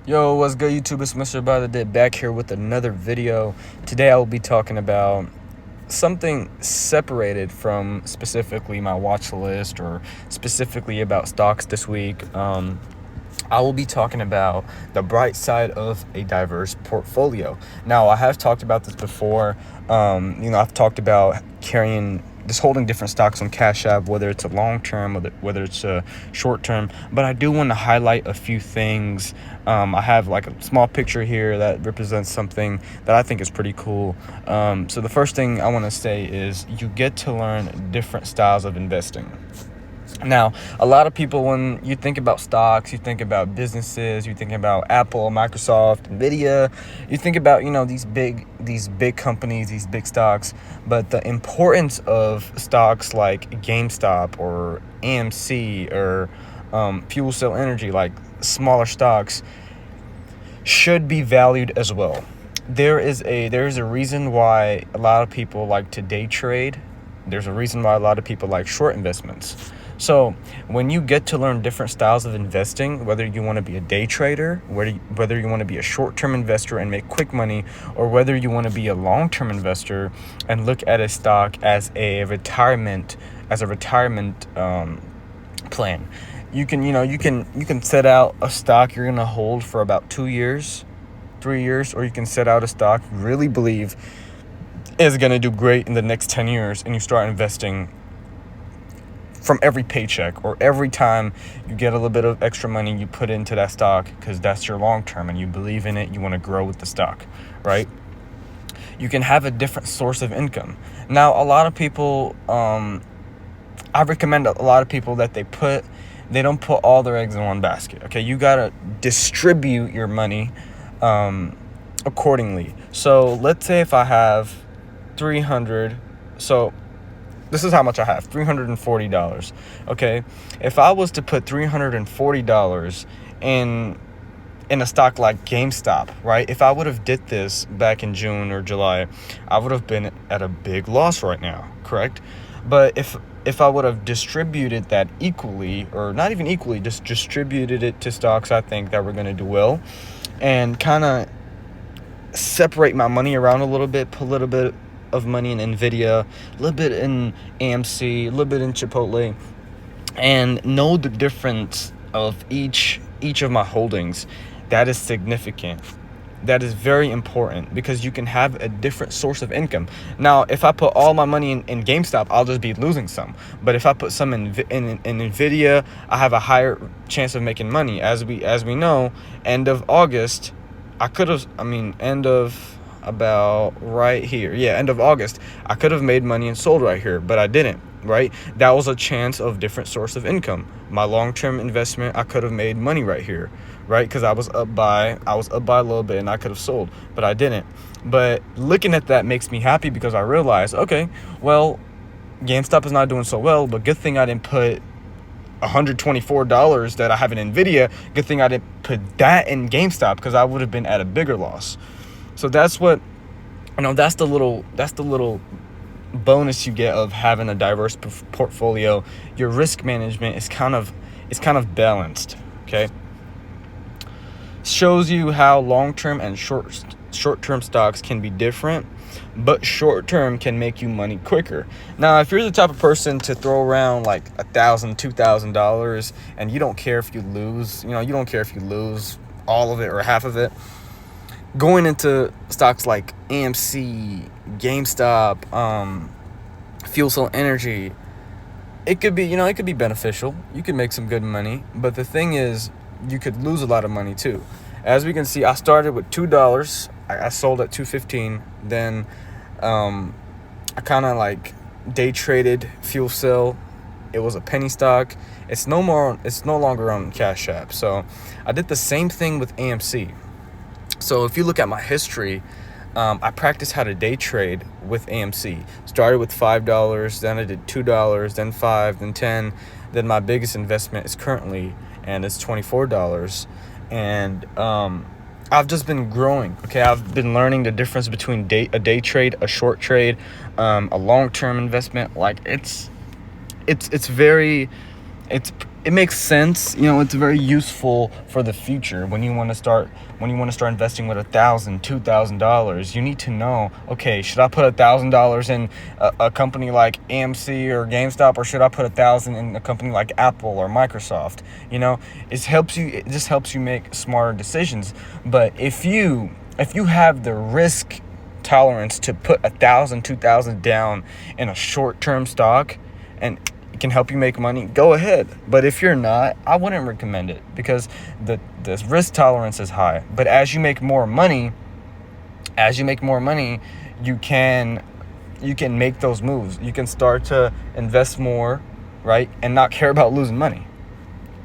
Yo, what's good, YouTube? It's Mr.BuyTheDip back here with another video. Today I will be talking about something separated from specifically my watch list or specifically about stocks this week. I will be talking about the bright side of a diverse portfolio. Now, I have talked about this before. I've talked about holding different stocks on CashApp, whether it's a long term, whether it's a short term. But I do want to highlight a few things. I have like a small picture here that represents something that I think is pretty cool. So the first thing I want to say is you get to learn different styles of investing. Now, a lot of people, when you think about stocks, you think about businesses, you think about Apple, Microsoft, Nvidia, you think about, these big companies, these big stocks. But the importance of stocks like GameStop or AMC or Fuel Cell Energy, like smaller stocks, should be valued as well. There is a reason why a lot of people like to day trade. There's a reason why a lot of people like short investments. So when you get to learn different styles of investing, whether you want to be a day trader, whether you want to be a short-term investor and make quick money, or whether you want to be a long-term investor and look at a stock as a retirement plan, you can set out a stock you're going to hold for about 2 years, 3 years, or you can set out a stock you really believe is going to do great in the next 10 years, and you start investing from every paycheck, or every time you get a little bit of extra money, you put into that stock because that's your long term and you believe in it. You want to grow with the stock, right? You can have a different source of income. Now, a lot of people, I recommend a lot of people that they don't put all their eggs in one basket. Okay, you gotta distribute your money accordingly. So let's say if I have 300, so this is how much I have, $340. Okay, if I was to put $340 in a stock like GameStop, right? If I would have did this back in June or July, I would have been at a big loss right now, correct? But if I would have distributed that equally, or not even equally, just distributed it to stocks I think that were going to do well, and kind of separate my money around a little bit, put a little bit of money in Nvidia, a little bit in AMC, a little bit in Chipotle, and know the difference of each of my holdings, that is significant. That is very important because you can have a different source of income. Now, if I put all my money in GameStop, I'll just be losing some. But if I put some in Nvidia, I have a higher chance of making money. As we know, end of August, end of August, I could have made money and sold right here, but I didn't, right? That was a chance of different source of income. My long-term investment, I could have made money right here, right? Because I was up by a little bit and I could have sold, but I didn't. But looking at that makes me happy because I realized, okay, well, GameStop is not doing so well, but good thing I didn't put $124 that I have in Nvidia. Good thing I didn't put that in GameStop because I would have been at a bigger loss. So that's what, that's the little bonus you get of having a diverse portfolio. Your risk management is kind of balanced, okay? Shows you how long-term and short-term stocks can be different, but short-term can make you money quicker. Now, if you're the type of person to throw around like $1,000, $2,000 and you don't care if you lose, you don't care if you lose all of it or half of it, going into stocks like AMC, GameStop, Fuel Cell Energy, it could be beneficial. You could make some good money, but the thing is, you could lose a lot of money too. As we can see, I started with $2. I sold at $2.15. Then I kind of like day traded Fuel Cell. It was a penny stock. It's no longer on Cash App. So I did the same thing with AMC. So if you look at my history, I practiced how to day trade with AMC. Started with $5, then I did $2, then $5, then $10. Then my biggest investment is currently, and it's $24. And I've just been growing. Okay, I've been learning the difference between a day trade, a short trade, a long-term investment. Like it's it makes sense. It's very useful for the future when you want to start investing with $1,000, $2,000. You need to know, okay, should I put $1,000 in a company like AMC or GameStop, or should I put $1,000 in a company like Apple or Microsoft? It just helps you make smarter decisions. But if you have the risk tolerance to put $1,000, $2,000 down in a short-term stock, and it can help you make money, go ahead. But if you're not, I wouldn't recommend it, because the risk tolerance is high. But as you make more money, you can make those moves. You can start to invest more, right, and not care about losing money.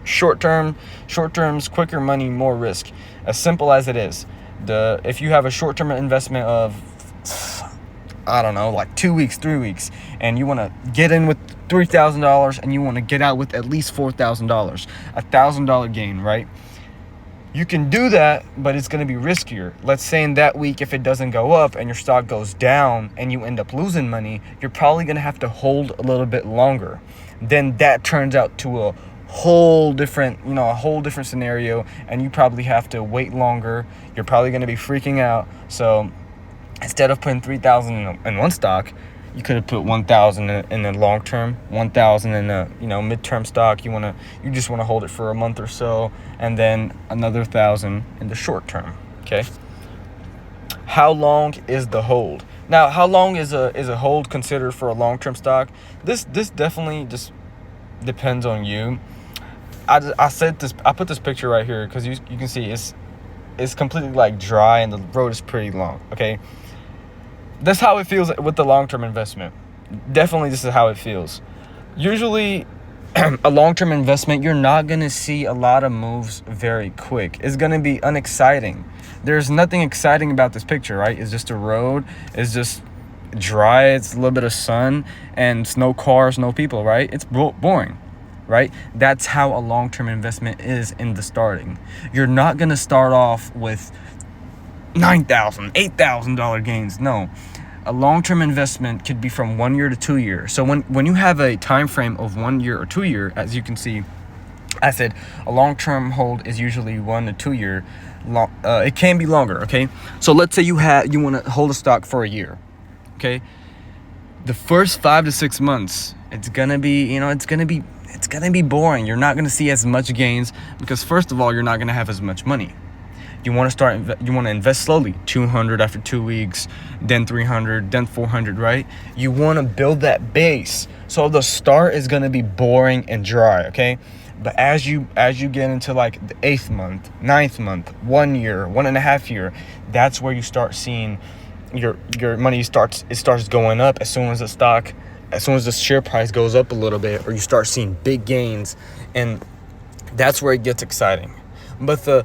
Short term's quicker money, more risk. As simple as it is. If you have a short-term investment of, I don't know, like 2 weeks, 3 weeks, and you want to get in with $3,000 and you want to get out with at least $4,000, $1,000 gain, right? You can do that, but it's going to be riskier. Let's say in that week, if it doesn't go up and your stock goes down and you end up losing money, you're probably going to have to hold a little bit longer. Then that turns out to a whole different scenario, and you probably have to wait longer. You're probably going to be freaking out. So instead of putting $3,000 in one stock, you could have put $1,000 in the long term, $1,000 in a midterm stock. You just want to hold it for a month or so, and then another $1,000 in the short term. Okay. How long is the hold? Now, how long is a hold considered for a long term stock? This definitely just depends on you. I put this picture right here because you can see it's completely like dry and the road is pretty long. Okay, that's how it feels with the long-term investment. Definitely, this is how it feels. Usually, a long-term investment, you're not gonna see a lot of moves very quick. It's gonna be unexciting. There's nothing exciting about this picture, right? It's just a road. It's just dry. It's a little bit of sun, and it's no cars, no people, right? It's boring. Right? That's how a long-term investment is in the starting. You're not going to start off with $9,000, $8,000 gains. No. A long-term investment could be from 1 year to 2 years. So when you have a time frame of 1 year or 2 year, as you can see, I said a long-term hold is usually 1 to 2 year. It can be longer, okay? So let's say you want to hold a stock for a year, okay? The first 5 to 6 months, it's gonna be boring. You're not gonna see as much gains because, first of all, you're not gonna have as much money. You want to invest slowly. 200 after 2 weeks, then 300, then 400, right? You want to build that base. So the start is gonna be boring and dry, okay? But as you get into like the 8th month, 9th month, 1 year, 1.5 year, that's where you start seeing your money starts going up as soon as the share price goes up a little bit, or you start seeing big gains, and that's where it gets exciting. But the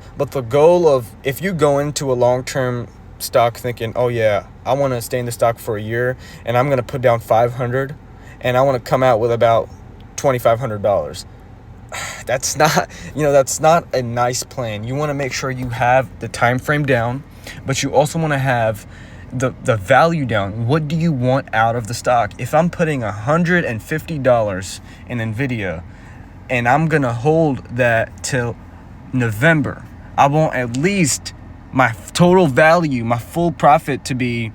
goal of, if you go into a long-term stock thinking, oh yeah, I want to stay in the stock for a year and I'm going to put down $500 and I want to come out with about $2,500. That's not a nice plan. You want to make sure you have the time frame down, but you also want to have the value down. What do you want out of the stock? If I'm putting $150 in Nvidia and I'm gonna hold that till November, I want at least my total value, my full profit, to be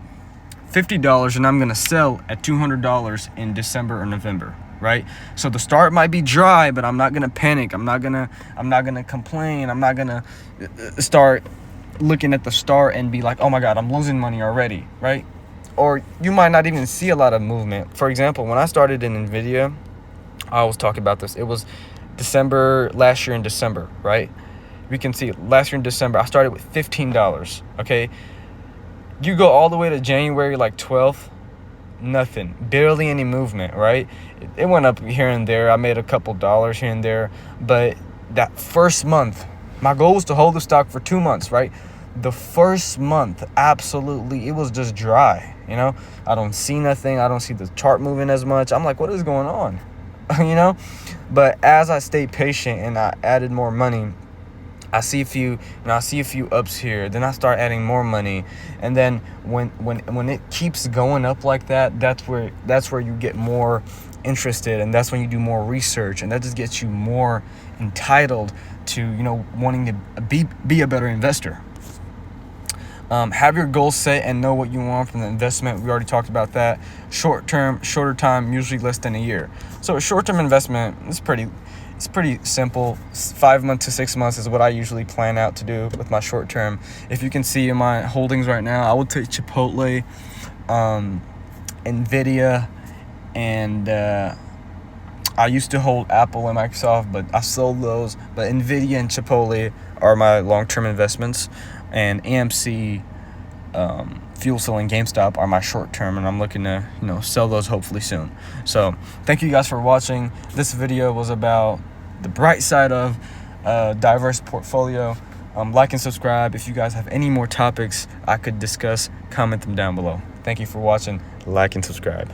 $50, and I'm gonna sell at $200 in December or November, right? So the start might be dry, but I'm not gonna panic. I'm not gonna complain. I'm not gonna start looking at the start and be like, oh my God, I'm losing money already, right? Or you might not even see a lot of movement. For example, when I started in Nvidia, I always talk about this. It was last year in December, right? We can see last year in December, I started with $15, okay? You go all the way to January, like 12th, nothing, barely any movement, right? It went up here and there. I made a couple dollars here and there, but that first month, my goal was to hold the stock for 2 months, right? The first month, absolutely, it was just dry, I don't see nothing. I don't see the chart moving as much. I'm like, what is going on? But as I stayed patient and I added more money, I see a few ups here. Then I start adding more money, and then when it keeps going up like that, that's where you get more interested, and that's when you do more research, and that just gets you more entitled to, you know, wanting to be a better investor. Have your goals set and know what you want from the investment. We already talked about that. Shorter time, usually less than a year. So a short-term investment is pretty simple. 5 months to 6 months is what I usually plan out to do with my short term. If you can see in my holdings right now, I would take Chipotle, Nvidia, and I used to hold Apple and Microsoft, but I sold those. But Nvidia and Chipotle are my long-term investments, and AMC, Fuel Cell, and GameStop are my short term, and I'm looking to, you know, sell those hopefully soon. So thank you guys for watching. This video was about the bright side of a diverse portfolio. Like and subscribe. If you guys have any more topics I could discuss, comment them down below. Thank you for watching. Like and subscribe.